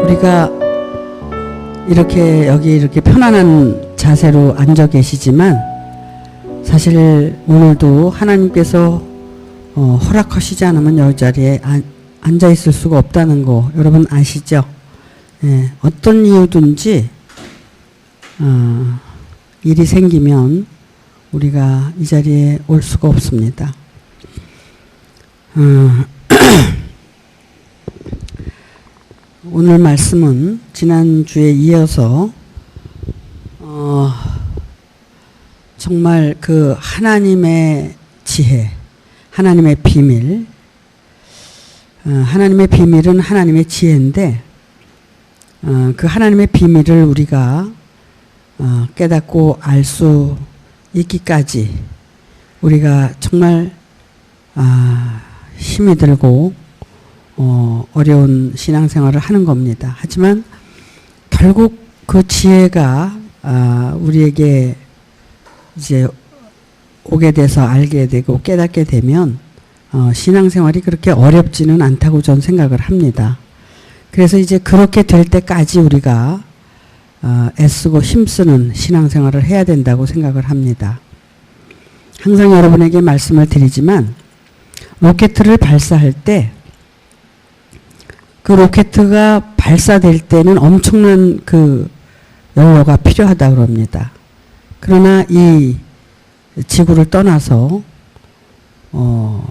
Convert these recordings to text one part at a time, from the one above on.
우리가 이렇게 여기 이렇게 편안한 자세로 앉아 계시지만 사실 오늘도 하나님께서 허락하시지 않으면 이 자리에 앉아 있을 수가 없다는 거 여러분 아시죠? 예, 어떤 이유든지 일이 생기면 우리가 이 자리에 올 수가 없습니다. 오늘 말씀은 지난주에 이어서 정말 그 하나님의 지혜, 하나님의 비밀, 하나님의 비밀은 하나님의 지혜인데 그 하나님의 비밀을 우리가 깨닫고 알 수 있기까지 우리가 정말 힘이 들고 어려운 신앙생활을 하는 겁니다. 하지만 결국 그 지혜가 우리에게 이제 오게 돼서 알게 되고 깨닫게 되면 신앙생활이 그렇게 어렵지는 않다고 전 생각을 합니다. 그래서 이제 그렇게 될 때까지 우리가 애쓰고 힘쓰는 신앙생활을 해야 된다고 생각을 합니다. 항상 여러분에게 말씀을 드리지만 로켓을 발사할 때 그 로켓가 발사될 때는 엄청난 그 연료가 필요하다고 그럽니다. 그러나 이 지구를 떠나서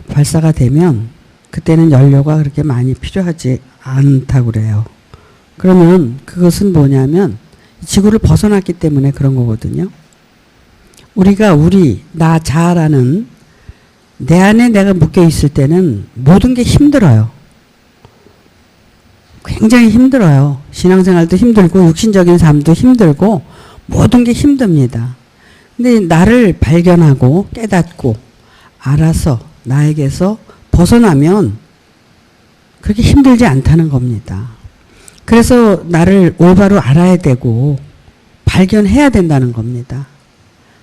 발사가 되면 그때는 연료가 그렇게 많이 필요하지 않다고 그래요. 그러면 그것은 뭐냐면 지구를 벗어났기 때문에 그런 거거든요. 우리가 나 자아라는 내 안에 내가 묶여 있을 때는 모든 게 힘들어요. 굉장히 힘들어요. 신앙생활도 힘들고 육신적인 삶도 힘들고 모든 게 힘듭니다. 근데 나를 발견하고 깨닫고 알아서 나에게서 벗어나면 그렇게 힘들지 않다는 겁니다. 그래서 나를 올바로 알아야 되고 발견해야 된다는 겁니다.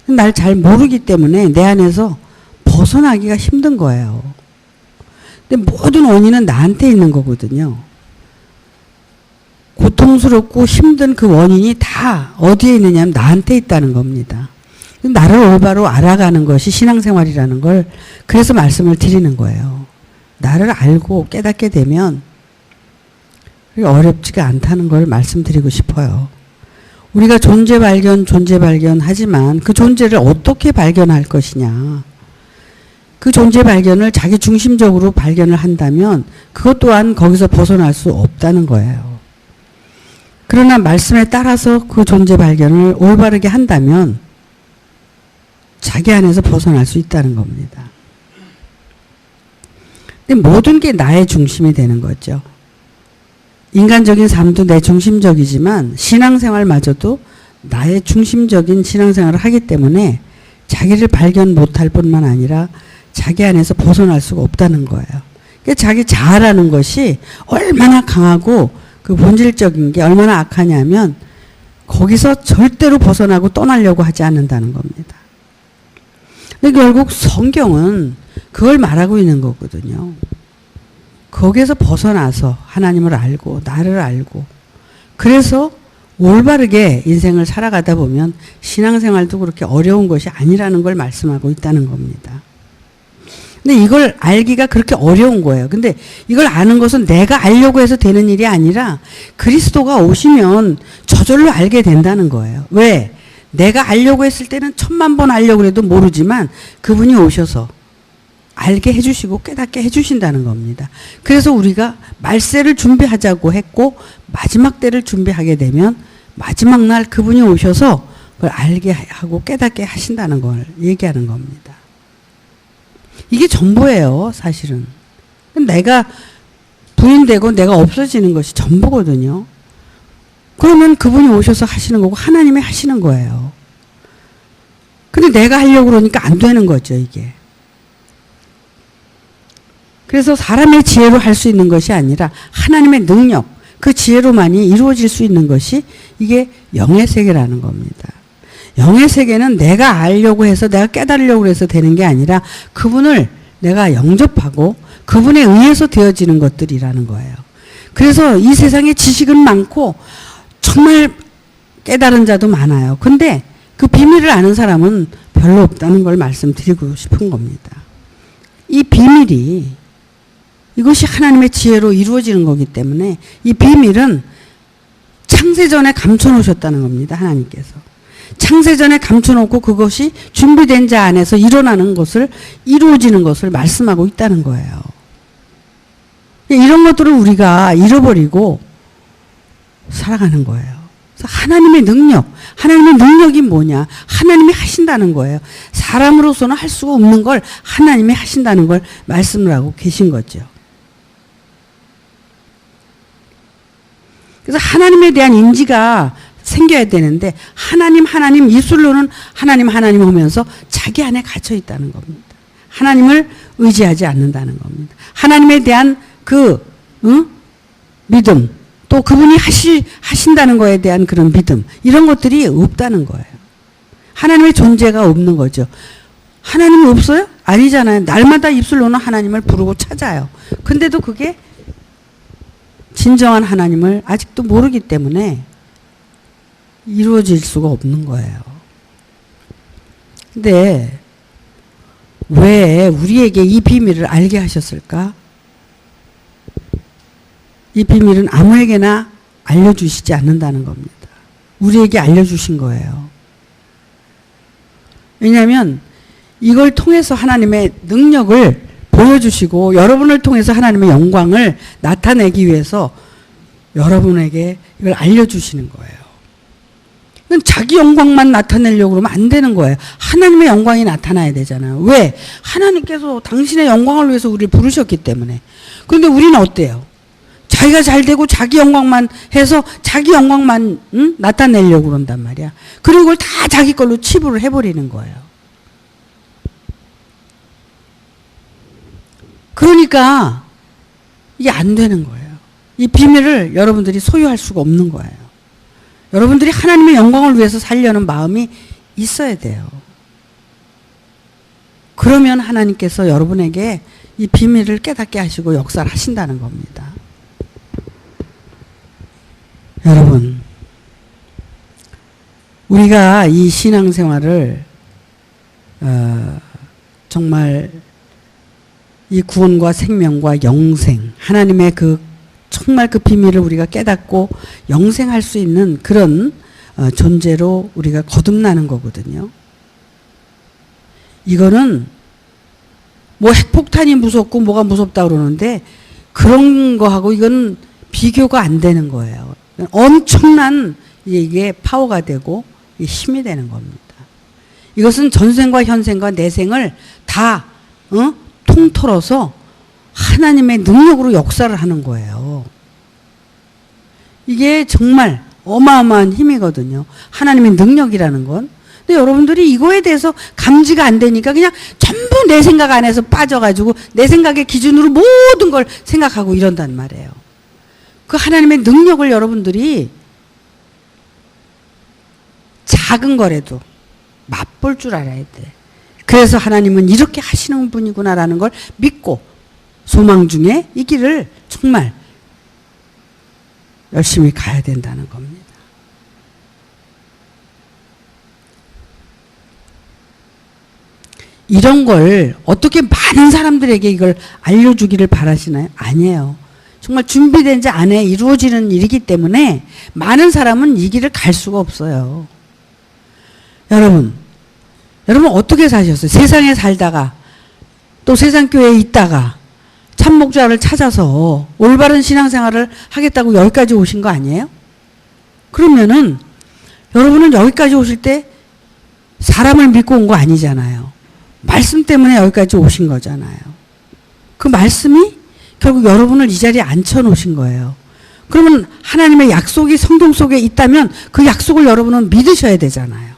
날 잘 모르기 때문에 내 안에서 벗어나기가 힘든 거예요. 근데 모든 원인은 나한테 있는 거거든요. 고통스럽고 힘든 그 원인이 다 어디에 있느냐 하면 나한테 있다는 겁니다. 나를 올바로 알아가는 것이 신앙생활이라는 걸 그래서 말씀을 드리는 거예요. 나를 알고 깨닫게 되면 어렵지가 않다는 걸 말씀드리고 싶어요. 우리가 존재 발견 하지만 그 존재를 어떻게 발견할 것이냐. 그 존재 발견을 자기 중심적으로 발견을 한다면 그것 또한 거기서 벗어날 수 없다는 거예요. 그러나 말씀에 따라서 그 존재 발견을 올바르게 한다면 자기 안에서 벗어날 수 있다는 겁니다. 근데 모든 게 나의 중심이 되는 거죠. 인간적인 삶도 내 중심적이지만 신앙생활마저도 나의 중심적인 신앙생활을 하기 때문에 자기를 발견 못할 뿐만 아니라 자기 안에서 벗어날 수가 없다는 거예요. 그러니까 자기 자아라는 것이 얼마나 강하고 그 본질적인 게 얼마나 악하냐면 거기서 절대로 벗어나고 떠나려고 하지 않는다는 겁니다. 근데 결국 성경은 그걸 말하고 있는 거거든요. 거기에서 벗어나서 하나님을 알고 나를 알고 그래서 올바르게 인생을 살아가다 보면 신앙생활도 그렇게 어려운 것이 아니라는 걸 말씀하고 있다는 겁니다. 근데 이걸 알기가 그렇게 어려운 거예요. 근데 이걸 아는 것은 내가 알려고 해서 되는 일이 아니라 그리스도가 오시면 저절로 알게 된다는 거예요. 왜? 내가 알려고 했을 때는 1000만 번 알려고 해도 모르지만 그분이 오셔서 알게 해주시고 깨닫게 해주신다는 겁니다. 그래서 우리가 말세를 준비하자고 했고 마지막 때를 준비하게 되면 마지막 날 그분이 오셔서 그걸 알게 하고 깨닫게 하신다는 걸 얘기하는 겁니다. 이게 전부예요, 사실은. 내가 부인되고 내가 없어지는 것이 전부거든요. 그러면 그분이 오셔서 하시는 거고 하나님이 하시는 거예요. 근데 내가 하려고 그러니까 안 되는 거죠, 이게. 그래서 사람의 지혜로 할 수 있는 것이 아니라 하나님의 능력, 그 지혜로만이 이루어질 수 있는 것이 이게 영의 세계라는 겁니다. 영의 세계는 내가 알려고 해서 내가 깨달으려고 해서 되는 게 아니라 그분을 내가 영접하고 그분에 의해서 되어지는 것들이라는 거예요. 그래서 이 세상에 지식은 많고 정말 깨달은 자도 많아요. 근데 그 비밀을 아는 사람은 별로 없다는 걸 말씀드리고 싶은 겁니다. 이 비밀이 이것이 하나님의 지혜로 이루어지는 거기 때문에 이 비밀은 창세전에 감춰놓으셨다는 겁니다. 하나님께서. 창세전에 감춰놓고 그것이 준비된 자 안에서 일어나는 것을 이루어지는 것을 말씀하고 있다는 거예요. 이런 것들을 우리가 잃어버리고 살아가는 거예요. 그래서 하나님의 능력이 뭐냐? 하나님이 하신다는 거예요. 사람으로서는 할 수가 없는 걸 하나님이 하신다는 걸 말씀을 하고 계신 거죠. 그래서 하나님에 대한 인지가 생겨야 되는데 하나님 입술로는 하나님 하면서 자기 안에 갇혀 있다는 겁니다. 하나님을 의지하지 않는다는 겁니다. 하나님에 대한 믿음, 또 그분이 하신다는 거에 대한 그런 믿음, 이런 것들이 없다는 거예요. 하나님의 존재가 없는 거죠. 하나님이 없어요? 아니잖아요. 날마다 입술로는 하나님을 부르고 찾아요. 근데도 그게 진정한 하나님을 아직도 모르기 때문에 이루어질 수가 없는 거예요. 근데 왜 우리에게 이 비밀을 알게 하셨을까? 이 비밀은 아무에게나 알려주시지 않는다는 겁니다. 우리에게 알려주신 거예요. 왜냐하면 이걸 통해서 하나님의 능력을 보여주시고 여러분을 통해서 하나님의 영광을 나타내기 위해서 여러분에게 이걸 알려주시는 거예요. 자기 영광만 나타내려고 그러면 안 되는 거예요. 하나님의 영광이 나타나야 되잖아요. 왜? 하나님께서 당신의 영광을 위해서 우리를 부르셨기 때문에. 그런데 우리는 어때요? 자기가 잘 되고 자기 영광만 해서 자기 영광만 나타내려고 그런단 말이야. 그리고 그걸 다 자기 걸로 치부를 해버리는 거예요. 그러니까 이게 안 되는 거예요. 이 비밀을 여러분들이 소유할 수가 없는 거예요. 여러분들이 하나님의 영광을 위해서 살려는 마음이 있어야 돼요. 그러면 하나님께서 여러분에게 이 비밀을 깨닫게 하시고 역사를 하신다는 겁니다. 여러분, 우리가 이 신앙생활을 정말 이 구원과 생명과 영생, 하나님의 정말 그 비밀을 우리가 깨닫고 영생할 수 있는 그런 존재로 우리가 거듭나는 거거든요. 이거는 뭐 핵폭탄이 무섭고 뭐가 무섭다 그러는데 그런 거하고 이건 비교가 안 되는 거예요. 엄청난 이게 파워가 되고 힘이 되는 겁니다. 이것은 전생과 현생과 내생을 다 통틀어서 하나님의 능력으로 역사를 하는 거예요. 이게 정말 어마어마한 힘이거든요. 하나님의 능력이라는 건. 근데 여러분들이 이거에 대해서 감지가 안 되니까 그냥 전부 내 생각 안에서 빠져가지고 내 생각의 기준으로 모든 걸 생각하고 이런단 말이에요. 그 하나님의 능력을 여러분들이 작은 거라도 맛볼 줄 알아야 돼. 그래서 하나님은 이렇게 하시는 분이구나라는 걸 믿고 소망 중에 이 길을 정말 열심히 가야 된다는 겁니다. 이런 걸 어떻게 많은 사람들에게 이걸 알려주기를 바라시나요? 아니에요. 정말 준비된 자 안에 이루어지는 일이기 때문에 많은 사람은 이 길을 갈 수가 없어요. 여러분 어떻게 사셨어요? 세상에 살다가 또 세상교회에 있다가 참목자를 찾아서 올바른 신앙생활을 하겠다고 여기까지 오신 거 아니에요? 그러면은 여러분은 여기까지 오실 때 사람을 믿고 온 거 아니잖아요. 말씀 때문에 여기까지 오신 거잖아요. 그 말씀이 결국 여러분을 이 자리에 앉혀놓으신 거예요. 그러면 하나님의 약속이 성경 속에 있다면 그 약속을 여러분은 믿으셔야 되잖아요.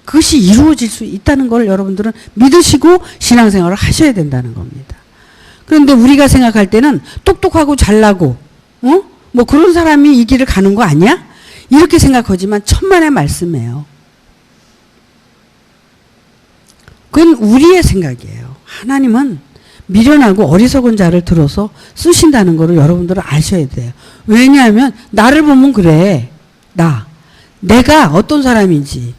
그것이 이루어질 수 있다는 걸 여러분들은 믿으시고 신앙생활을 하셔야 된다는 겁니다. 그런데 우리가 생각할 때는 똑똑하고 잘나고 뭐 그런 사람이 이 길을 가는 거 아니야? 이렇게 생각하지만 천만의 말씀이에요. 그건 우리의 생각이에요. 하나님은 미련하고 어리석은 자를 들어서 쓰신다는 거를 여러분들은 아셔야 돼요. 왜냐하면 나를 보면 그래. 내가 어떤 사람인지,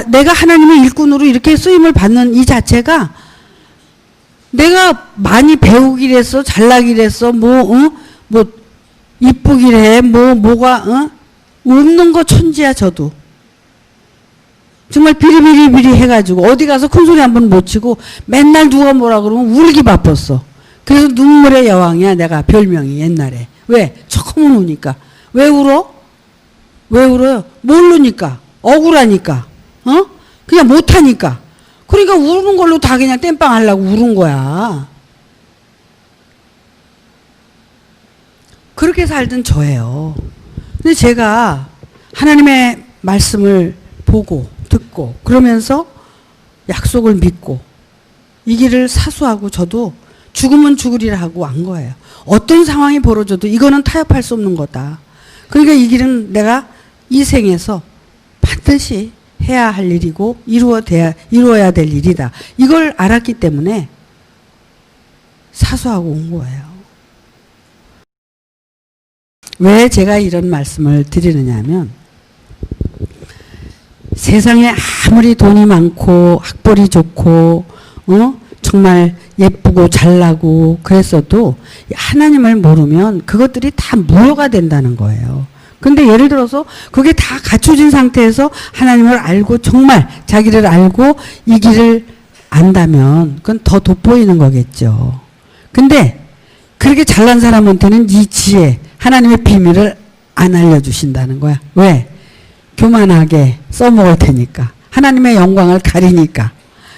내가 하나님의 일꾼으로 이렇게 쓰임을 받는 이 자체가 내가 많이 배우기랬어, 잘나기랬어, 이쁘기래, 뭐가, 없는 거 천지야, 저도. 정말 비리비리비리 해가지고 어디 가서 큰소리 한 번 못 치고 맨날 누가 뭐라 그러면 울기 바빴어. 그래서 눈물의 여왕이야, 내가 별명이 옛날에. 왜? 처음 우니까. 왜 울어? 왜 울어요? 모르니까. 억울하니까. 그냥 못하니까. 그러니까 우는 걸로 다 그냥 땜빵 하려고 울은 거야. 그렇게 살던 저예요. 근데 제가 하나님의 말씀을 보고 듣고 그러면서 약속을 믿고 이 길을 사수하고 저도 죽으면 죽으리라 하고 완 거예요. 어떤 상황이 벌어져도 이거는 타협할 수 없는 거다. 그러니까 이 길은 내가 이 생에서 반드시 해야 할 일이고 이루어야 될 일이다. 이걸 알았기 때문에 사수하고 온 거예요. 왜 제가 이런 말씀을 드리느냐 하면 세상에 아무리 돈이 많고 학벌이 좋고 정말 예쁘고 잘나고 그랬어도 하나님을 모르면 그것들이 다 무효가 된다는 거예요. 근데 예를 들어서 그게 다 갖춰진 상태에서 하나님을 알고 정말 자기를 알고 이 길을 안다면 그건 더 돋보이는 거겠죠. 근데 그렇게 잘난 사람한테는 이 지혜, 하나님의 비밀을 안 알려주신다는 거야. 왜? 교만하게 써먹을 테니까. 하나님의 영광을 가리니까.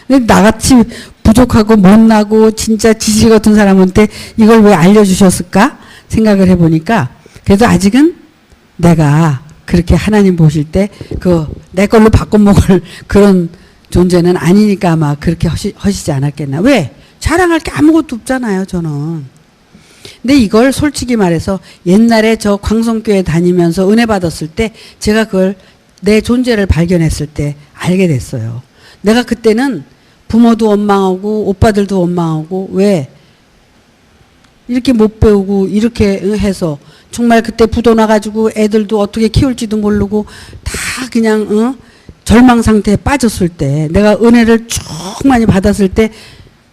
근데 나같이 부족하고 못나고 진짜 지질 같은 사람한테 이걸 왜 알려주셨을까? 생각을 해보니까 그래도 아직은 내가 그렇게 하나님 보실 때 내 걸로 바꿔먹을 그런 존재는 아니니까 아마 그렇게 하시지 않았겠나. 왜? 자랑할 게 아무것도 없잖아요, 저는. 근데 이걸 솔직히 말해서 옛날에 저 광성교회 다니면서 은혜 받았을 때 제가 그걸 내 존재를 발견했을 때 알게 됐어요. 내가 그때는 부모도 원망하고 오빠들도 원망하고 왜 이렇게 못 배우고 이렇게 해서 정말 그때 부도 나가지고 애들도 어떻게 키울지도 모르고 다 그냥 절망 상태에 빠졌을 때 내가 은혜를 쭉 많이 받았을 때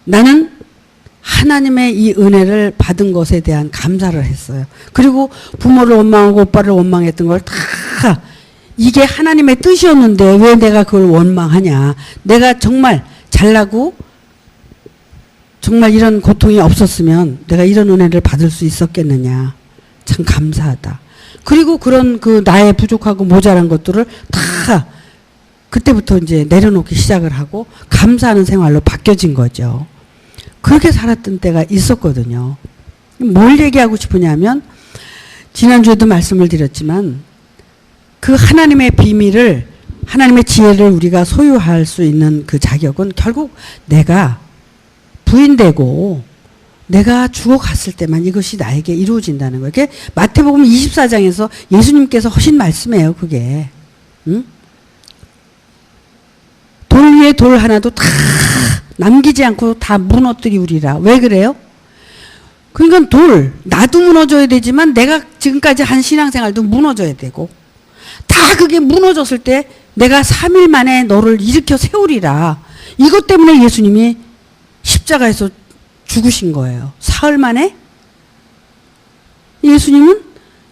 나는 하나님의 이 은혜를 받은 것에 대한 감사를 했어요. 그리고 부모를 원망하고 오빠를 원망했던 걸 다 이게 하나님의 뜻이었는데 왜 내가 그걸 원망하냐. 내가 정말 잘나고 정말 이런 고통이 없었으면 내가 이런 은혜를 받을 수 있었겠느냐. 참 감사하다. 그리고 그런 나의 부족하고 모자란 것들을 다 그때부터 이제 내려놓기 시작을 하고 감사하는 생활로 바뀌어진 거죠. 그렇게 살았던 때가 있었거든요. 뭘 얘기하고 싶으냐면 지난주에도 말씀을 드렸지만 그 하나님의 비밀을 하나님의 지혜를 우리가 소유할 수 있는 그 자격은 결국 내가 부인되고 내가 죽어갔을 때만 이것이 나에게 이루어진다는 거예요. 그게 마태복음 24장에서 예수님께서 하신 말씀이에요. 그게. 응? 돌 위에 돌 하나도 다 남기지 않고 다 무너뜨리우리라. 왜 그래요? 그러니까 나도 무너져야 되지만 내가 지금까지 한 신앙생활도 무너져야 되고 다 그게 무너졌을 때 내가 3일 만에 너를 일으켜 세우리라. 이것 때문에 예수님이 십자가에서 죽으신 거예요. 사흘 만에? 예수님은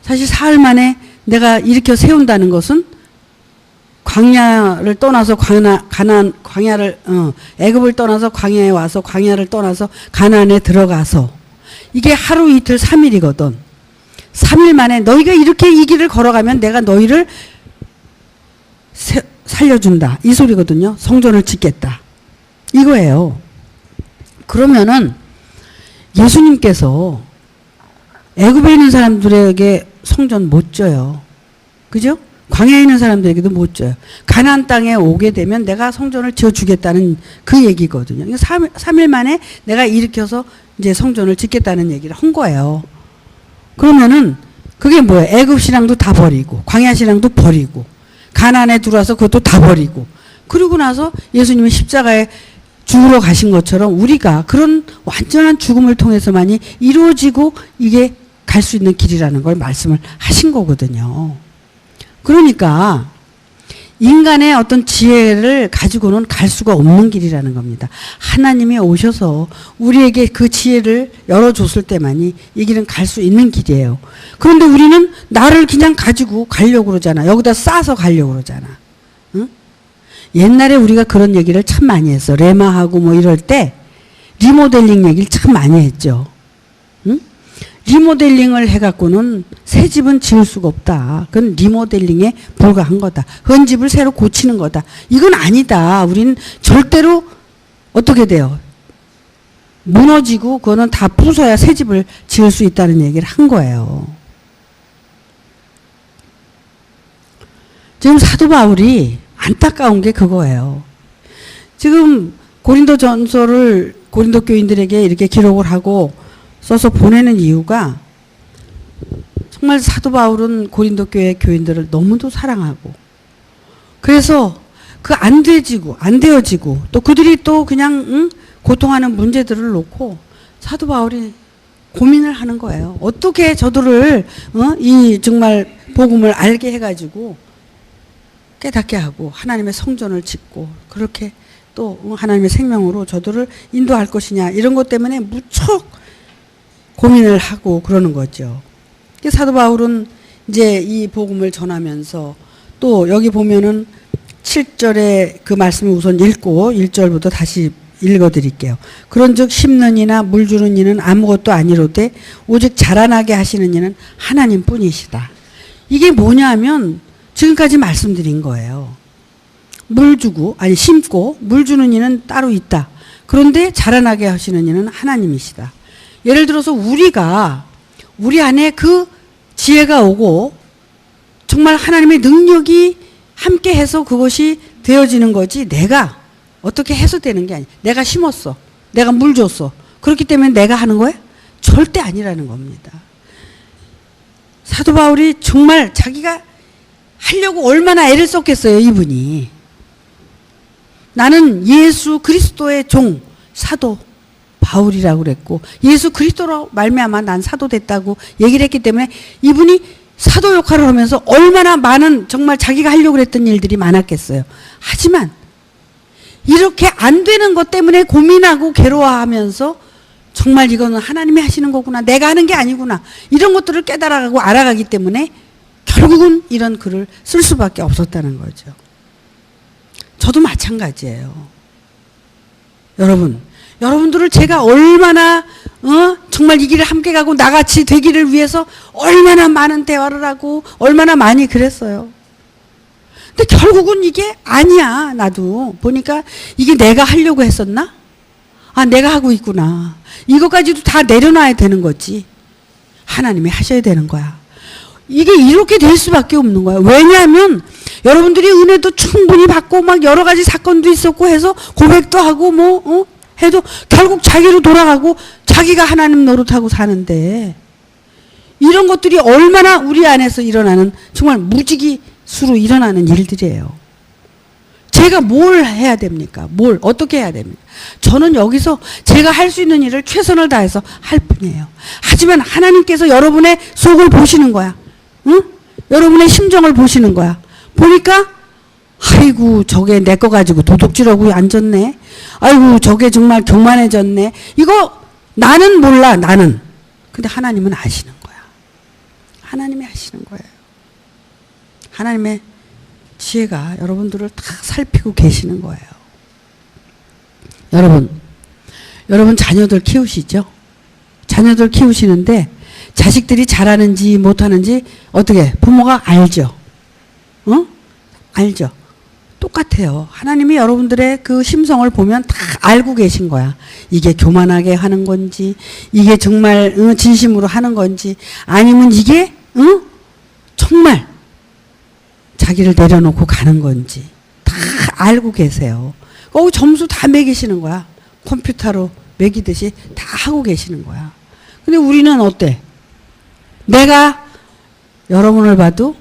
사실 사흘 만에 내가 일으켜 세운다는 것은 광야를 떠나서 애굽을 떠나서 광야에 와서 광야를 떠나서 가나안에 들어가서 이게 하루 이틀 3일이거든. 3일 만에 너희가 이렇게 이 길을 걸어가면 내가 너희를 살려준다. 이 소리거든요. 성전을 짓겠다. 이거예요. 그러면은 예수님께서 애굽에 있는 사람들에게 성전 못 져요. 그죠? 광야에 있는 사람들에게도 못 줘요. 가나안 땅에 오게 되면 내가 성전을 지어주겠다는 그 얘기거든요. 3일 만에 내가 일으켜서 이제 성전을 짓겠다는 얘기를 한 거예요. 그러면은 그게 뭐예요? 애굽 신앙도 다 버리고 광야 신앙도 버리고 가나안에 들어와서 그것도 다 버리고 그러고 나서 예수님이 십자가에 죽으러 가신 것처럼 우리가 그런 완전한 죽음을 통해서만이 이루어지고 이게 갈 수 있는 길이라는 걸 말씀을 하신 거거든요. 그러니까 인간의 어떤 지혜를 가지고는 갈 수가 없는 길이라는 겁니다. 하나님이 오셔서 우리에게 그 지혜를 열어줬을 때만이 이 길은 갈 수 있는 길이에요. 그런데 우리는 나를 그냥 가지고 가려고 그러잖아. 여기다 싸서 가려고 그러잖아. 응? 옛날에 우리가 그런 얘기를 참 많이 했어. 레마하고 뭐 이럴 때 리모델링 얘기를 참 많이 했죠. 응? 리모델링을 해갖고는 새 집은 지을 수가 없다. 그건 리모델링에 불과한 거다. 헌 집을 새로 고치는 거다. 이건 아니다. 우리는 절대로 어떻게 돼요? 무너지고 그거는 다 부숴야 새 집을 지을 수 있다는 얘기를 한 거예요. 지금 사도 바울이 안타까운 게 그거예요. 지금 고린도전서를 고린도 교인들에게 이렇게 기록을 하고 써서 보내는 이유가 정말 사도 바울은 고린도 교회 교인들을 너무도 사랑하고 그래서 그 안 되어지고 또 그들이 또 그냥 고통하는 문제들을 놓고 사도 바울이 고민을 하는 거예요. 어떻게 저들을 이 정말 복음을 알게 해가지고 깨닫게 하고 하나님의 성전을 짓고 그렇게 또 하나님의 생명으로 저들을 인도할 것이냐 이런 것 때문에 무척 고민을 하고 그러는 거죠. 사도 바울은 이제 이 복음을 전하면서 또 여기 보면은 7절에 그 말씀을 우선 읽고 1절부터 다시 읽어드릴게요. 그런즉 심는 이나 물 주는 이는 아무것도 아니로되 오직 자라나게 하시는 이는 하나님뿐이시다. 이게 뭐냐면 지금까지 말씀드린 거예요. 심고 물 주는 이는 따로 있다. 그런데 자라나게 하시는 이는 하나님이시다. 예를 들어서 우리 안에 그 지혜가 오고 정말 하나님의 능력이 함께 해서 그것이 되어지는 거지 내가 어떻게 해서 되는 게 아니야. 내가 심었어. 내가 물 줬어. 그렇기 때문에 내가 하는 거야? 절대 아니라는 겁니다. 사도 바울이 정말 자기가 하려고 얼마나 애를 썼겠어요, 이분이. 나는 예수 그리스도의 종, 사도 바울이라고 그랬고 예수 그리스도로 말미암아 난 사도 됐다고 얘기를 했기 때문에 이분이 사도 역할을 하면서 얼마나 많은 정말 자기가 하려고 했던 일들이 많았겠어요. 하지만 이렇게 안 되는 것 때문에 고민하고 괴로워하면서 정말 이거는 하나님이 하시는 거구나. 내가 하는 게 아니구나. 이런 것들을 깨달아가고 알아가기 때문에 결국은 이런 글을 쓸 수밖에 없었다는 거죠. 저도 마찬가지예요. 여러분들을 제가 얼마나 정말 이 길을 함께 가고 나같이 되기를 위해서 얼마나 많은 대화를 하고 얼마나 많이 그랬어요. 근데 결국은 이게 아니야. 나도 보니까 이게 내가 하려고 했었나? 아, 내가 하고 있구나. 이것까지도 다 내려놔야 되는 거지. 하나님이 하셔야 되는 거야. 이게 이렇게 될 수밖에 없는 거야. 왜냐하면 여러분들이 은혜도 충분히 받고 막 여러 가지 사건도 있었고 해서 고백도 하고 해도 결국 자기로 돌아가고 자기가 하나님 노릇하고 사는데 이런 것들이 얼마나 우리 안에서 일어나는 정말 무지기수로 일어나는 일들이에요. 제가 뭘 해야 됩니까? 어떻게 해야 됩니까? 저는 여기서 제가 할 수 있는 일을 최선을 다해서 할 뿐이에요. 하지만 하나님께서 여러분의 속을 보시는 거야. 응? 여러분의 심정을 보시는 거야. 보니까 아이고 저게 내 거 가지고 도둑질하고 앉았네. 아이고 저게 정말 교만해졌네. 이거 나는 몰라. 나는. 근데 하나님은 아시는 거야. 하나님이 아시는 거예요. 하나님의 지혜가 여러분들을 다 살피고 계시는 거예요. 여러분 자녀들 키우시죠? 자녀들 키우시는데 자식들이 잘하는지 못하는지 어떻게 부모가 알죠? 알죠? 똑같아요. 하나님이 여러분들의 그 심성을 보면 다 알고 계신 거야. 이게 교만하게 하는 건지 이게 정말 진심으로 하는 건지 아니면 이게 정말 자기를 내려놓고 가는 건지 다 알고 계세요. 거기 점수 다 매기시는 거야. 컴퓨터로 매기듯이 다 하고 계시는 거야. 근데 우리는 어때? 내가 여러분을 봐도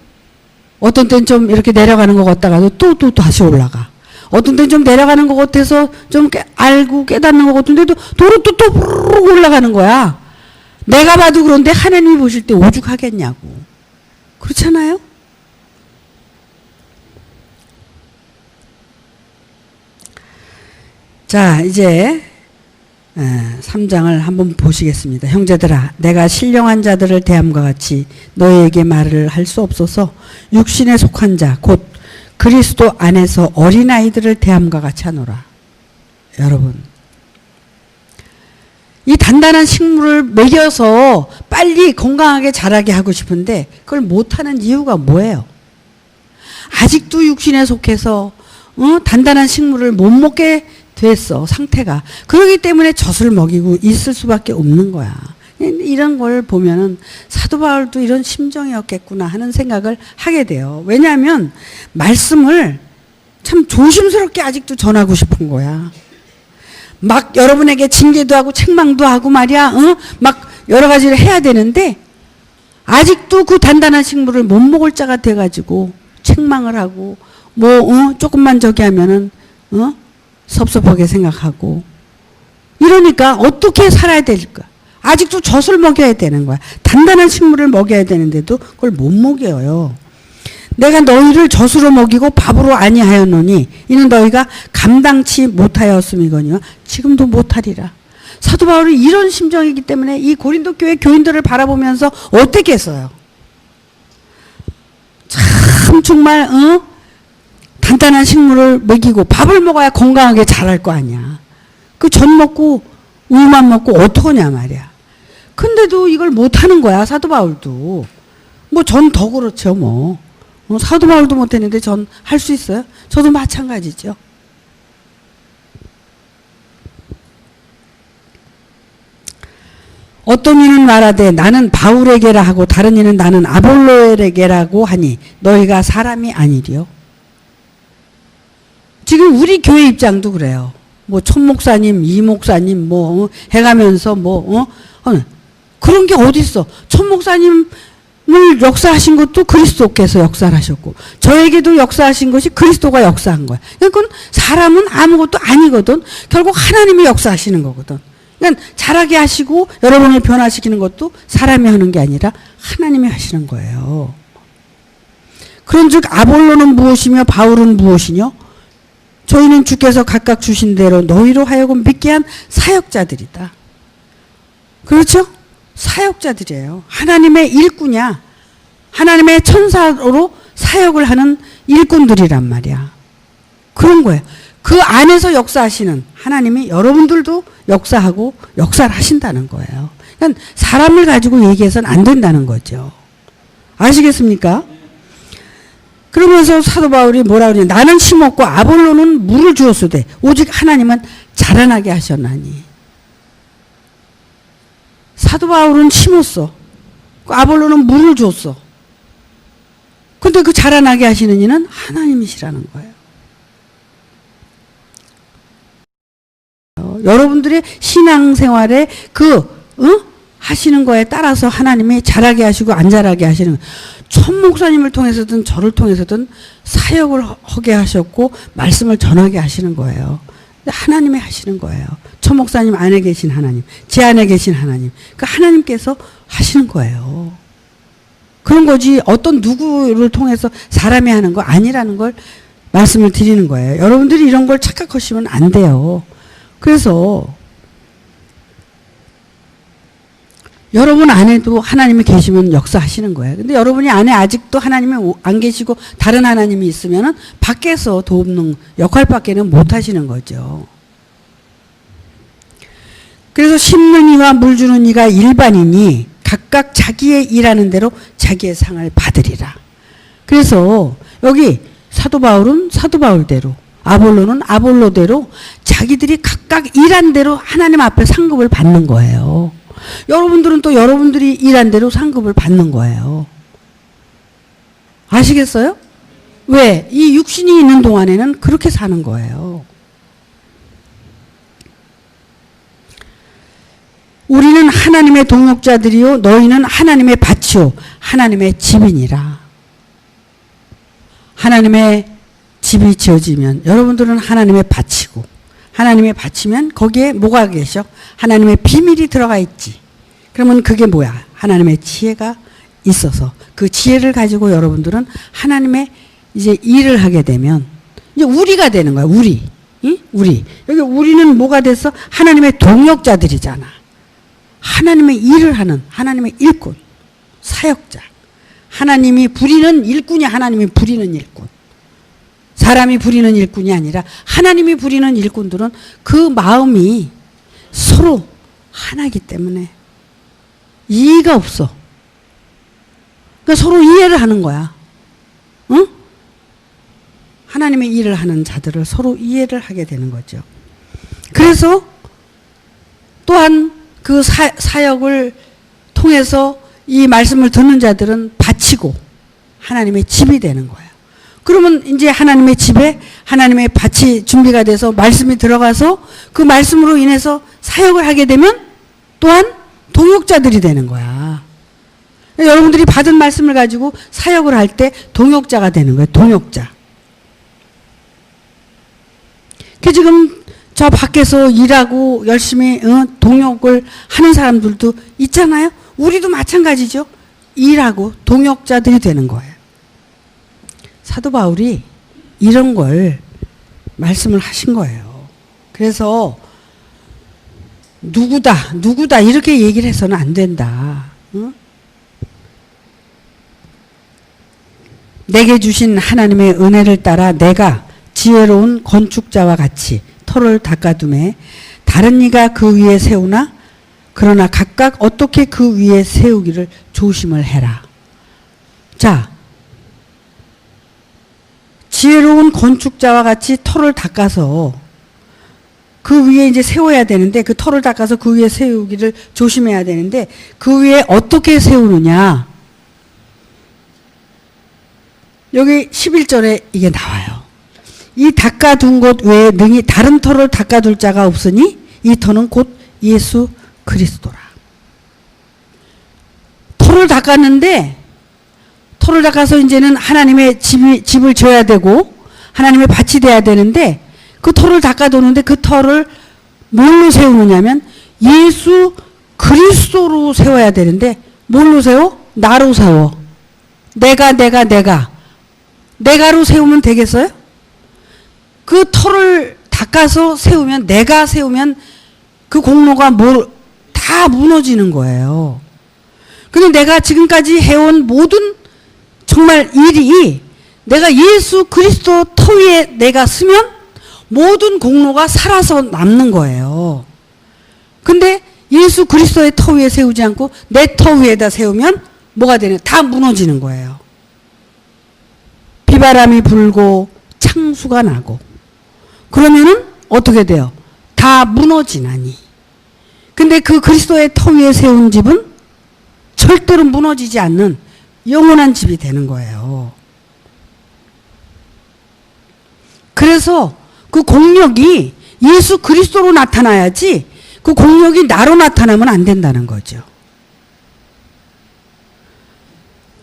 어떤 때는 좀 이렇게 내려가는 것 같다가도 또 다시 올라가. 어떤 데는 좀 내려가는 것 같아서 좀 알고 깨닫는 것 같은데도 도로 또 부르르 올라가는 거야. 내가 봐도 그런데 하나님이 보실 때 오죽하겠냐고. 그렇잖아요? 자, 이제 3장을 한번 보시겠습니다. 형제들아, 내가 신령한 자들을 대함과 같이 너희에게 말을 할 수 없어서 육신에 속한 자, 곧 그리스도 안에서 어린아이들을 대함과 같이 하노라. 여러분, 이 단단한 식물을 먹여서 빨리 건강하게 자라게 하고 싶은데 그걸 못하는 이유가 뭐예요? 아직도 육신에 속해서 단단한 식물을 못 먹게 됐어, 상태가. 그렇기 때문에 젖을 먹이고 있을 수밖에 없는 거야. 이런 걸 보면은 사도 바울도 이런 심정이었겠구나 하는 생각을 하게 돼요. 왜냐하면 말씀을 참 조심스럽게 아직도 전하고 싶은 거야. 막 여러분에게 징계도 하고 책망도 하고 말이야. 막 여러 가지를 해야 되는데 아직도 그 단단한 식물을 못 먹을 자가 돼가지고 책망을 하고 조금만 저기 하면은 섭섭하게 생각하고 이러니까 어떻게 살아야 될까? 아직도 젖을 먹여야 되는 거야. 단단한 식물을 먹여야 되는데도 그걸 못 먹여요. 내가 너희를 젖으로 먹이고 밥으로 아니하였노니 이는 너희가 감당치 못하였음이거니와 지금도 못하리라. 사도 바울이 이런 심정이기 때문에 이 고린도 교회 교인들을 바라보면서 어떻게 했어요? 참 정말 단단한 식물을 먹이고 밥을 먹어야 건강하게 자랄 거 아니야. 그 젖 먹고 우유만 먹고 어떡하냐 말이야. 근데도 이걸 못하는 거야, 사도 바울도. 뭐 전 더 그렇죠 뭐. 사도 바울도 못했는데 전 할 수 있어요? 저도 마찬가지죠. 어떤 이는 말하되 나는 바울에게라 하고 다른 이는 나는 아볼로에게라고 하니 너희가 사람이 아니리요. 지금 우리 교회 입장도 그래요. 뭐 촌목사님, 이목사님 뭐 해가면서 그런 게 어디 있어? 촌목사님을 역사하신 것도 그리스도께서 역사를 하셨고 저에게도 역사하신 것이 그리스도가 역사한 거야. 그러니까 사람은 아무것도 아니거든. 결국 하나님이 역사하시는 거거든. 그러니까 자라게 하시고 여러분을 변화시키는 것도 사람이 하는 게 아니라 하나님이 하시는 거예요. 그런즉 아볼로는 무엇이며 바울은 무엇이뇨? 저희는 주께서 각각 주신 대로 너희로 하여금 믿게 한 사역자들이다. 그렇죠? 사역자들이에요. 하나님의 일꾼이야. 하나님의 천사로 사역을 하는 일꾼들이란 말이야. 그런 거예요. 그 안에서 역사하시는 하나님이 여러분들도 역사하고 역사를 하신다는 거예요. 그러니까 사람을 가지고 얘기해서는 안 된다는 거죠. 아시겠습니까? 그러면서 사도 바울이 뭐라 그러냐. 나는 심었고 아볼로는 물을 주었으되 오직 하나님은 자라나게 하셨나니. 사도 바울은 심었어. 아볼로는 물을 줬어. 근데 그 자라나게 하시는 이는 하나님이시라는 거예요. 여러분들의 신앙생활에 하시는 거에 따라서 하나님이 자라게 하시고 안 자라게 하시는 거예요. 천목사님을 통해서든 저를 통해서든 사역을 하게 하셨고 말씀을 전하게 하시는 거예요. 하나님이 하시는 거예요. 천목사님 안에 계신 하나님, 제 안에 계신 하나님. 그 하나님께서 하시는 거예요. 그런 거지 어떤 누구를 통해서 사람이 하는 거 아니라는 걸 말씀을 드리는 거예요. 여러분들이 이런 걸 착각하시면 안 돼요. 그래서 여러분 안에도 하나님이 계시면 역사하시는 거예요. 근데 여러분이 안에 아직도 하나님이 안 계시고 다른 하나님이 있으면은 밖에서 돕는 역할밖에는 못 하시는 거죠. 그래서 심는 이와 물 주는 이가 일반이니 각각 자기의 일하는 대로 자기의 상을 받으리라. 그래서 여기 사도 바울은 사도 바울대로 아볼로는 아볼로대로 자기들이 각각 일한 대로 하나님 앞에 상급을 받는 거예요. 여러분들은 또 여러분들이 일한 대로 상급을 받는 거예요. 아시겠어요? 왜? 이 육신이 있는 동안에는 그렇게 사는 거예요. 우리는 하나님의 동역자들이요 너희는 하나님의 밭이요 하나님의 집이니라. 하나님의 집이 지어지면 여러분들은 하나님의 밭이고, 하나님의 밭이면 거기에 뭐가 계셔? 하나님의 비밀이 들어가 있지. 그러면 그게 뭐야? 하나님의 지혜가 있어서 그 지혜를 가지고 여러분들은 하나님의 이제 일을 하게 되면 이제 우리가 되는 거야. 우리. 응? 우리. 여기 우리는 뭐가 됐어? 하나님의 동역자들이잖아. 하나님의 일을 하는 하나님의 일꾼, 사역자. 하나님이 부리는 일꾼이 하나님이 부리는 일꾼. 사람이 부리는 일꾼이 아니라 하나님이 부리는 일꾼들은 그 마음이 서로 하나이기 때문에 이의가 없어. 그러니까 서로 이해를 하는 거야. 응? 하나님의 일을 하는 자들을 서로 이해를 하게 되는 거죠. 그래서 또한 그 사역을 통해서 이 말씀을 듣는 자들은 바치고 하나님의 집이 되는 거예요. 그러면 이제 하나님의 집에 하나님의 밭이 준비가 돼서 말씀이 들어가서 그 말씀으로 인해서 사역을 하게 되면 또한 동역자들이 되는 거야. 여러분들이 받은 말씀을 가지고 사역을 할 때 동역자가 되는 거예요. 동역자. 그 지금 저 밖에서 일하고 열심히 동역을 하는 사람들도 있잖아요. 우리도 마찬가지죠. 일하고 동역자들이 되는 거예요. 사도 바울이 이런 걸 말씀을 하신 거예요. 그래서 누구다 이렇게 얘기를 해서는 안 된다. 응? 내게 주신 하나님의 은혜를 따라 내가 지혜로운 건축자와 같이 터를 닦아두매 다른 이가 그 위에 세우나 그러나 각각 어떻게 그 위에 세우기를 조심을 해라. 자, 지혜로운 건축자와 같이 터를 닦아서 그 위에 이제 세워야 되는데 그 터를 닦아서 그 위에 세우기를 조심해야 되는데 그 위에 어떻게 세우느냐. 여기 11절에 이게 나와요. 이 닦아둔 곳 외에 능히 다른 터를 닦아둘 자가 없으니 이 터는 곧 예수 그리스도라. 터를 닦았는데 터를 닦아서 이제는 하나님의 집을 지어야 되고 하나님의 밭이 돼야 되는데 그 터를 닦아두는데 그 터를 뭘로 세우느냐면 예수 그리스도로 세워야 되는데 뭘로 세워? 나로 세워. 내가로 세우면 되겠어요? 그 터를 닦아서 세우면 내가 세우면 그 공로가 다 무너지는 거예요. 근데 내가 지금까지 해온 모든 정말 일이 내가 예수 그리스도 터 위에 내가 쓰면 모든 공로가 살아서 남는 거예요. 근데 예수 그리스도의 터 위에 세우지 않고 내 터 위에다 세우면 뭐가 되냐? 다 무너지는 거예요. 비바람이 불고 창수가 나고 그러면은 어떻게 돼요? 다 무너지나니. 근데 그 그리스도의 터 위에 세운 집은 절대로 무너지지 않는 영원한 집이 되는 거예요. 그래서 그 공력이 예수 그리스도로 나타나야지 그 공력이 나로 나타나면 안 된다는 거죠.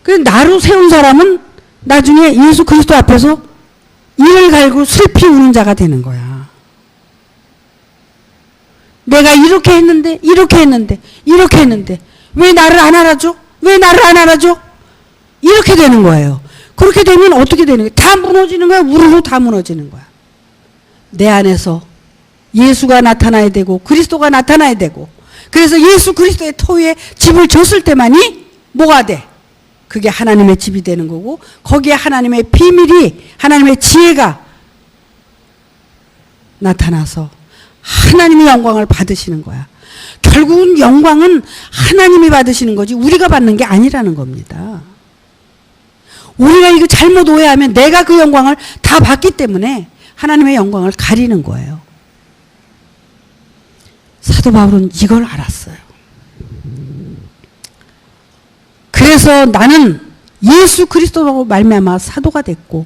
그래서 나로 세운 사람은 나중에 예수 그리스도 앞에서 이를 갈고 슬피 우는 자가 되는 거야. 내가 이렇게 했는데 왜 나를 안 알아줘? 이렇게 되는 거예요. 그렇게 되면 어떻게 되는 거야? 다 무너지는 거야. 우르르 다 무너지는 거야. 내 안에서 예수가 나타나야 되고 그리스도가 나타나야 되고 그래서 예수 그리스도의 터 위에 집을 졌을 때만이 뭐가 돼? 그게 하나님의 집이 되는 거고 거기에 하나님의 비밀이 하나님의 지혜가 나타나서 하나님의 영광을 받으시는 거야. 결국은 영광은 하나님이 받으시는 거지 우리가 받는 게 아니라는 겁니다. 우리가 이거 잘못 오해하면 내가 그 영광을 다 받기 때문에 하나님의 영광을 가리는 거예요. 사도 바울은 이걸 알았어요. 그래서 나는 예수 그리스도로 말미암아 사도가 됐고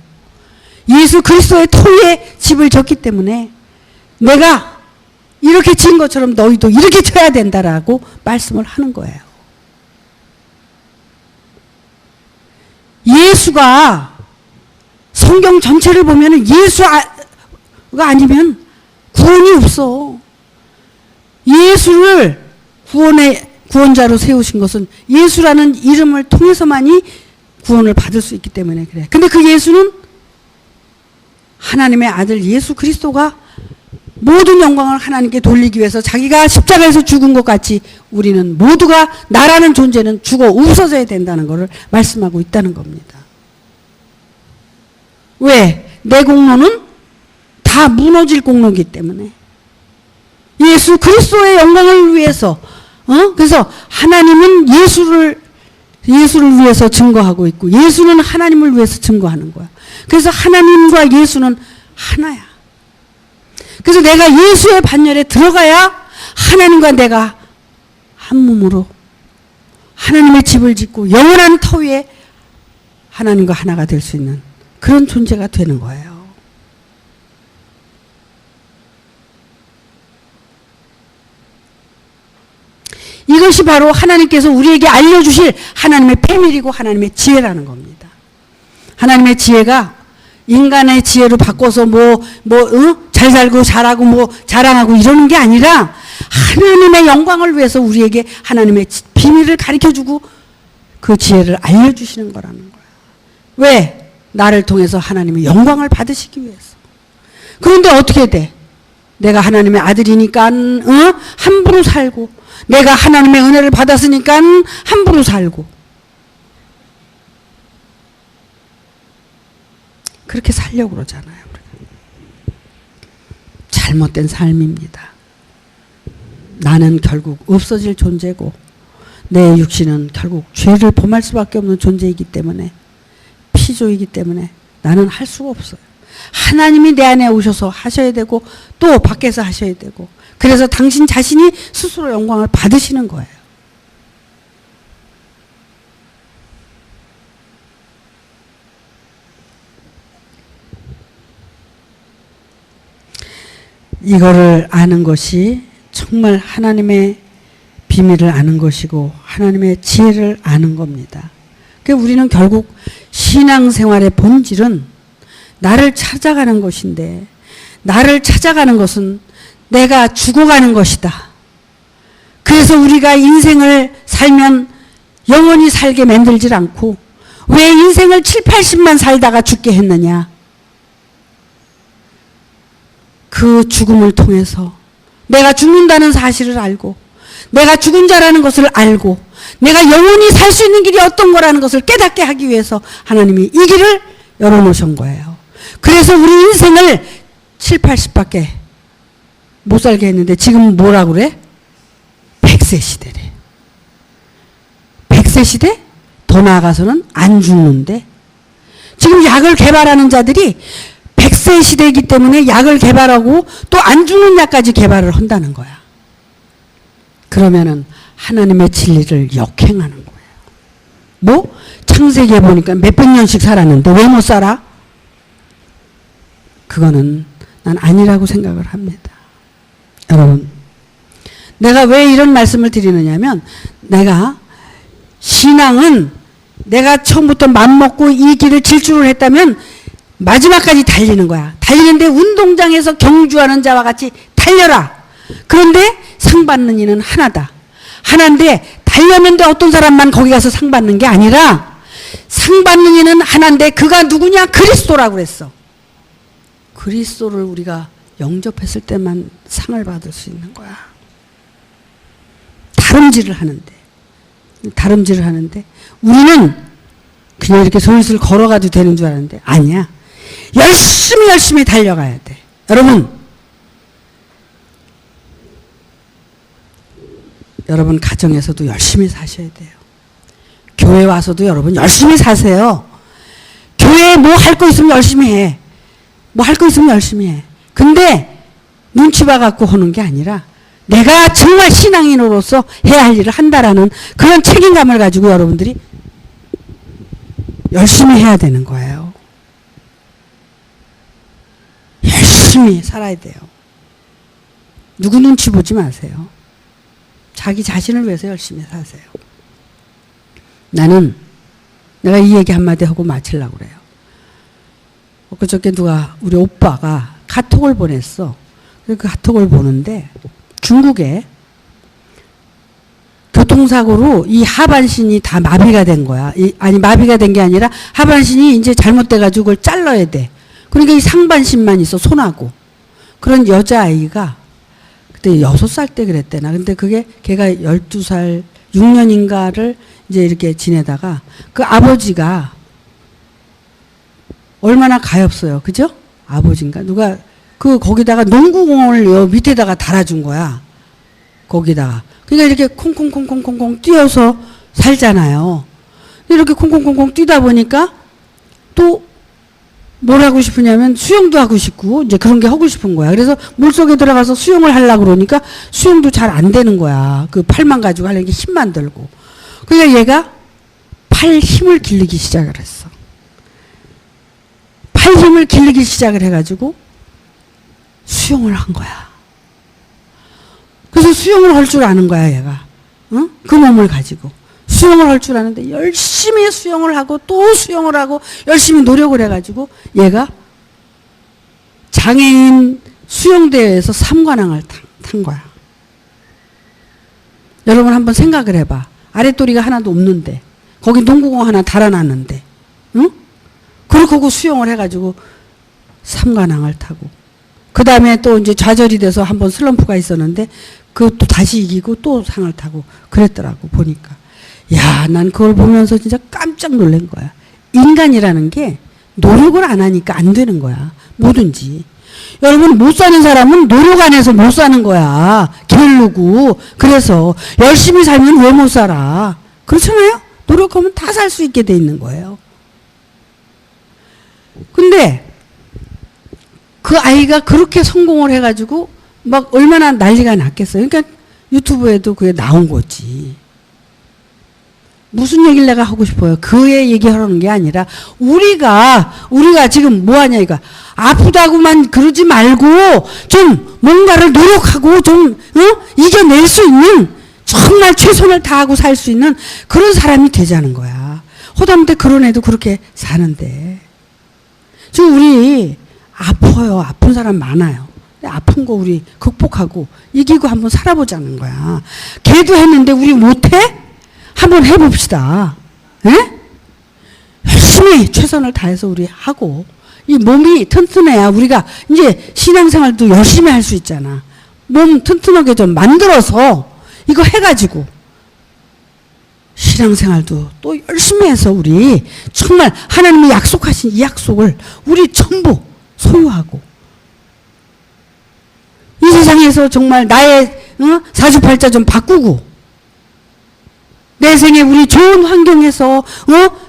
예수 그리스도의 터 위에 집을 졌기 때문에 내가 이렇게 지은 것처럼 너희도 이렇게 쳐야 된다라고 말씀을 하는 거예요. 예수가 성경 전체를 보면 예수가 아니면 구원이 없어. 예수를 구원자로 세우신 것은 예수라는 이름을 통해서만이 구원을 받을 수 있기 때문에 그래. 근데 그 예수는 하나님의 아들 예수 그리스도가 모든 영광을 하나님께 돌리기 위해서 자기가 십자가에서 죽은 것 같이 우리는 모두가 나라는 존재는 죽어 없어져야 된다는 것을 말씀하고 있다는 겁니다. 왜? 내 공로는 다 무너질 공로이기 때문에. 예수 그리스도의 영광을 위해서 그래서 하나님은 예수를 위해서 증거하고 있고 예수는 하나님을 위해서 증거하는 거야. 그래서 하나님과 예수는 하나야. 그래서 내가 예수의 반열에 들어가야 하나님과 내가 한 몸으로 하나님의 집을 짓고 영원한 터 위에 하나님과 하나가 될 수 있는 그런 존재가 되는 거예요. 이것이 바로 하나님께서 우리에게 알려주실 하나님의 비밀이고 하나님의 지혜라는 겁니다. 하나님의 지혜가 인간의 지혜로 바꿔서 잘 살고 잘하고 자랑하고 이러는 게 아니라 하나님의 영광을 위해서 우리에게 하나님의 비밀을 가르쳐주고 그 지혜를 알려주시는 거라는 거야. 왜? 나를 통해서 하나님의 영광을 받으시기 위해서. 그런데 어떻게 돼? 내가 하나님의 아들이니까 함부로 살고 내가 하나님의 은혜를 받았으니까 함부로 살고 그렇게 살려고 그러잖아요. 잘못된 삶입니다. 나는 결국 없어질 존재고 내 육신은 결국 죄를 범할 수밖에 없는 존재이기 때문에 피조이기 때문에 나는 할 수가 없어요. 하나님이 내 안에 오셔서 하셔야 되고 또 밖에서 하셔야 되고 그래서 당신 자신이 스스로 영광을 받으시는 거예요. 이거를 아는 것이 정말 하나님의 비밀을 아는 것이고 하나님의 지혜를 아는 겁니다. 그러니까 우리는 결국 신앙생활의 본질은 나를 찾아가는 것인데 나를 찾아가는 것은 내가 죽어가는 것이다. 그래서 우리가 인생을 살면 영원히 살게 만들질 않고 왜 인생을 7, 80만 살다가 죽게 했느냐. 그 죽음을 통해서 내가 죽는다는 사실을 알고 내가 죽은 자라는 것을 알고 내가 영원히 살 수 있는 길이 어떤 거라는 것을 깨닫게 하기 위해서 하나님이 이 길을 열어놓으신 거예요. 그래서 우리 인생을 7, 80밖에 못 살게 했는데 지금 뭐라 그래? 100세 시대래. 100세 시대? 더 나아가서는 안 죽는데 지금 약을 개발하는 자들이 100세 시대이기 때문에 약을 개발하고 또 안 죽는 약까지 개발을 한다는 거야. 그러면은 하나님의 진리를 역행하는 거예요. 창세기에 보니까 몇백 년씩 살았는데 왜 못 살아? 그거는 난 아니라고 생각을 합니다. 여러분, 내가 왜 이런 말씀을 드리느냐면 내가 신앙은 내가 처음부터 맘먹고 이 길을 질주를 했다면 마지막까지 달리는 거야. 달리는데 운동장에서 경주하는 자와 같이 달려라. 그런데 상 받는 이는 하나다. 하나인데 달렸는데 어떤 사람만 거기 가서 상 받는 게 아니라 상 받는 이는 하나인데 그가 누구냐? 그리스도라고 그랬어. 그리스도를 우리가 영접했을 때만 상을 받을 수 있는 거야. 다름질을 하는데 우리는 그냥 이렇게 솔솔 걸어가도 되는 줄 알았는데 아니야. 열심히 달려가야 돼. 여러분 가정에서도 열심히 사셔야 돼요. 교회 와서도 여러분 열심히 사세요. 교회에 뭐 할 거 있으면 열심히 해. 근데 눈치 봐갖고 하는 게 아니라 내가 정말 신앙인으로서 해야 할 일을 한다라는 그런 책임감을 가지고 여러분들이 열심히 해야 되는 거예요. 열심히 살아야 돼요. 누구 눈치 보지 마세요. 자기 자신을 위해서 열심히 사세요. 내가 이 얘기 한마디 하고 마치려고 그래요. 엊그저께 우리 오빠가 카톡을 보냈어. 그 카톡을 보는데 중국에 교통사고로 이 하반신이 다 마비가 된 거야. 아니 마비가 된 게 아니라 하반신이 이제 잘못돼가지고 그걸 잘라야 돼. 그러니까 이 상반신만 있어, 손하고. 그런 여자아이가 그때 6살 때 그랬대나. 근데 그게 걔가 12살 6년인가를 이제 이렇게 지내다가 그 아버지가 얼마나 가엾어요. 그죠? 아버지인가? 누가 거기다가 농구공을 요 밑에다가 달아준 거야. 거기다가. 그러니까 이렇게 콩콩콩콩콩콩 뛰어서 살잖아요. 이렇게 콩콩콩콩 뛰다 보니까 또 뭘 하고 싶으냐면 수영도 하고 싶고 이제 그런 게 하고 싶은 거야. 그래서 물속에 들어가서 수영을 하려고 그러니까 수영도 잘 안 되는 거야. 그 팔만 가지고 하려니까 힘만 들고. 그러니까 얘가 팔 힘을 기르기 시작을 했어. 팔 힘을 기르기 시작을 해가지고 수영을 한 거야. 그래서 수영을 할 줄 아는 거야, 얘가. 응? 그 몸을 가지고. 수영을 할 줄 아는데 열심히 수영을 하고 또 수영을 하고 열심히 노력을 해가지고 얘가 장애인 수영대회에서 3관왕을 탄 거야. 여러분 한번 생각을 해봐. 아랫도리가 하나도 없는데 거기 농구공 하나 달아놨는데 응? 그렇게 수영을 해가지고 3관왕을 타고 그 다음에 또 이제 좌절이 돼서 한번 슬럼프가 있었는데 그것도 다시 이기고 또 상을 타고 그랬더라고 보니까. 야, 난 그걸 보면서 진짜 깜짝 놀란 거야. 인간이라는 게 노력을 안 하니까 안 되는 거야. 뭐든지. 여러분 못 사는 사람은 노력 안 해서 못 사는 거야. 게으르고. 그래서 열심히 살면 왜 못 살아? 그렇잖아요? 노력하면 다 살 수 있게 돼 있는 거예요. 근데 그 아이가 그렇게 성공을 해가지고 막 얼마나 난리가 났겠어요. 그러니까 유튜브에도 그게 나온 거지. 무슨 얘기를 내가 하고 싶어요? 그의 얘기하라는 게 아니라 우리가 지금 뭐하냐 이거 아프다고만 그러지 말고 좀 뭔가를 노력하고 좀 이겨낼 수 있는 정말 최선을 다하고 살 수 있는 그런 사람이 되자는 거야. 허다못해 그런 애도 그렇게 사는데 지금 우리 아파요. 아픈 사람 많아요. 아픈 거 우리 극복하고 이기고 한번 살아보자는 거야. 걔도 했는데 우리 못해? 한번 해봅시다. 에? 열심히 최선을 다해서 우리 하고 이 몸이 튼튼해야 우리가 이제 신앙생활도 열심히 할 수 있잖아. 몸 튼튼하게 좀 만들어서 이거 해가지고 신앙생활도 또 열심히 해서 우리 정말 하나님이 약속하신 이 약속을 우리 전부 소유하고 이 세상에서 정말 나의 사주팔자 좀 바꾸고 내 생에 우리 좋은 환경에서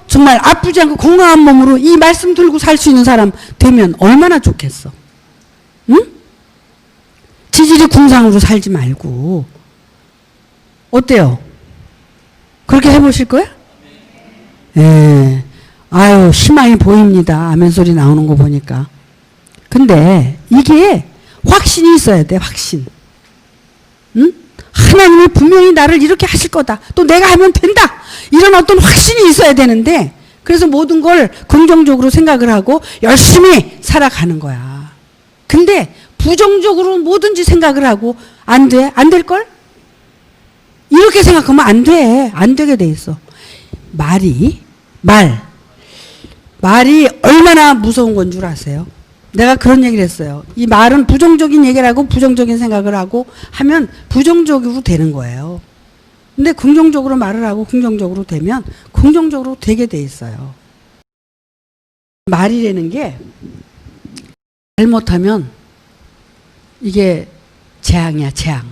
정말 아프지 않고 건강한 몸으로 이 말씀 들고 살 수 있는 사람 되면 얼마나 좋겠어. 응? 지질이 궁상으로 살지 말고 어때요? 그렇게 해보실 거야? 예. 아유 희망이 보입니다. 아멘 소리 나오는 거 보니까. 근데 이게 확신이 있어야 돼. 확신. 응? 하나님이 분명히 나를 이렇게 하실 거다. 또 내가 하면 된다. 이런 어떤 확신이 있어야 되는데 그래서 모든 걸 긍정적으로 생각을 하고 열심히 살아가는 거야. 근데 부정적으로 뭐든지 생각을 하고 안 돼? 안 될걸? 이렇게 생각하면 안 돼. 안 되게 돼 있어. 말이 얼마나 무서운 건 줄 아세요? 내가 그런 얘기를 했어요. 이 말은 부정적인 얘기를 하고 부정적인 생각을 하고 하면 부정적으로 되는 거예요. 근데 긍정적으로 말을 하고 긍정적으로 되면 긍정적으로 되게 돼 있어요. 말이라는 게 잘못하면 이게 재앙이야, 재앙.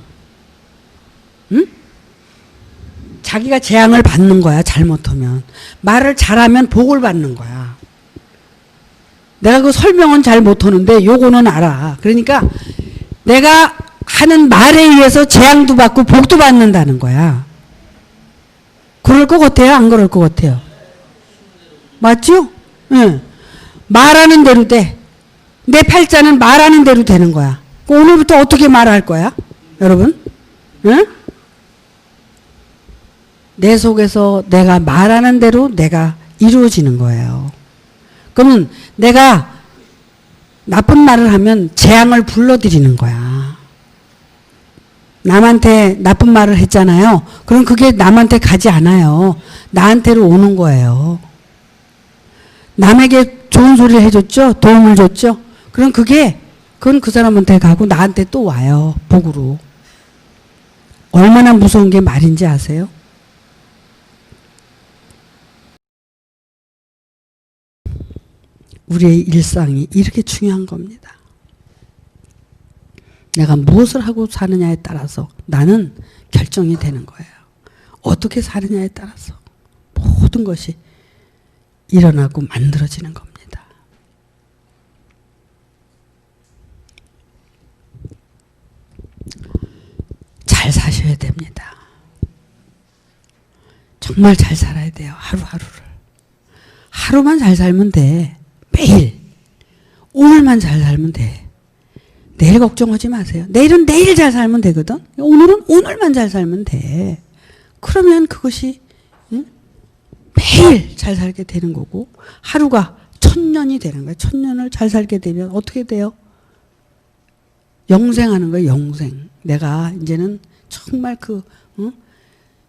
응? 자기가 재앙을 받는 거야, 잘못하면. 말을 잘하면 복을 받는 거야. 내가 그 설명은 잘 못하는데 요거는 알아. 그러니까 내가 하는 말에 의해서 재앙도 받고 복도 받는다는 거야. 그럴 것 같아요? 안 그럴 것 같아요? 맞죠? 응. 말하는 대로 돼. 내 팔자는 말하는 대로 되는 거야. 오늘부터 어떻게 말할 거야? 여러분? 응? 내 속에서 내가 말하는 대로 내가 이루어지는 거예요. 그러면 내가 나쁜 말을 하면 재앙을 불러들이는 거야. 남한테 나쁜 말을 했잖아요. 그럼 그게 남한테 가지 않아요. 나한테로 오는 거예요. 남에게 좋은 소리를 해줬죠? 도움을 줬죠? 그럼 그건 그 사람한테 가고 나한테 또 와요. 복으로. 얼마나 무서운 게 말인지 아세요? 우리의 일상이 이렇게 중요한 겁니다. 내가 무엇을 하고 사느냐에 따라서 나는 결정이 되는 거예요. 어떻게 사느냐에 따라서 모든 것이 일어나고 만들어지는 겁니다. 잘 사셔야 됩니다. 정말 잘 살아야 돼요. 하루하루를. 하루만 잘 살면 돼. 매일. 오늘만 잘 살면 돼. 내일 걱정하지 마세요. 내일은 내일 잘 살면 되거든. 오늘은 오늘만 잘 살면 돼. 그러면 그것이 매일 잘 살게 되는 거고 하루가 1000년이 되는 거예요. 1000년을 잘 살게 되면 어떻게 돼요? 영생하는 거예요. 영생. 내가 이제는 정말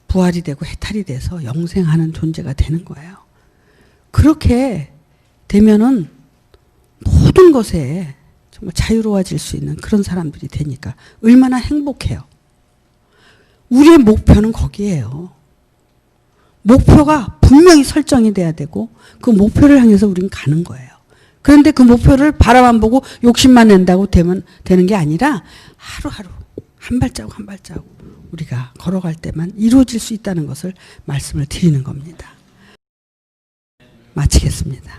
부활이 되고 해탈이 돼서 영생하는 존재가 되는 거예요. 그렇게 되면은 모든 것에 정말 자유로워질 수 있는 그런 사람들이 되니까 얼마나 행복해요. 우리의 목표는 거기에요. 목표가 분명히 설정이 돼야 되고 그 목표를 향해서 우리는 가는 거예요. 그런데 그 목표를 바라만 보고 욕심만 낸다고 되는 게 아니라 하루하루 한 발자국 한 발자국 우리가 걸어갈 때만 이루어질 수 있다는 것을 말씀을 드리는 겁니다. 마치겠습니다.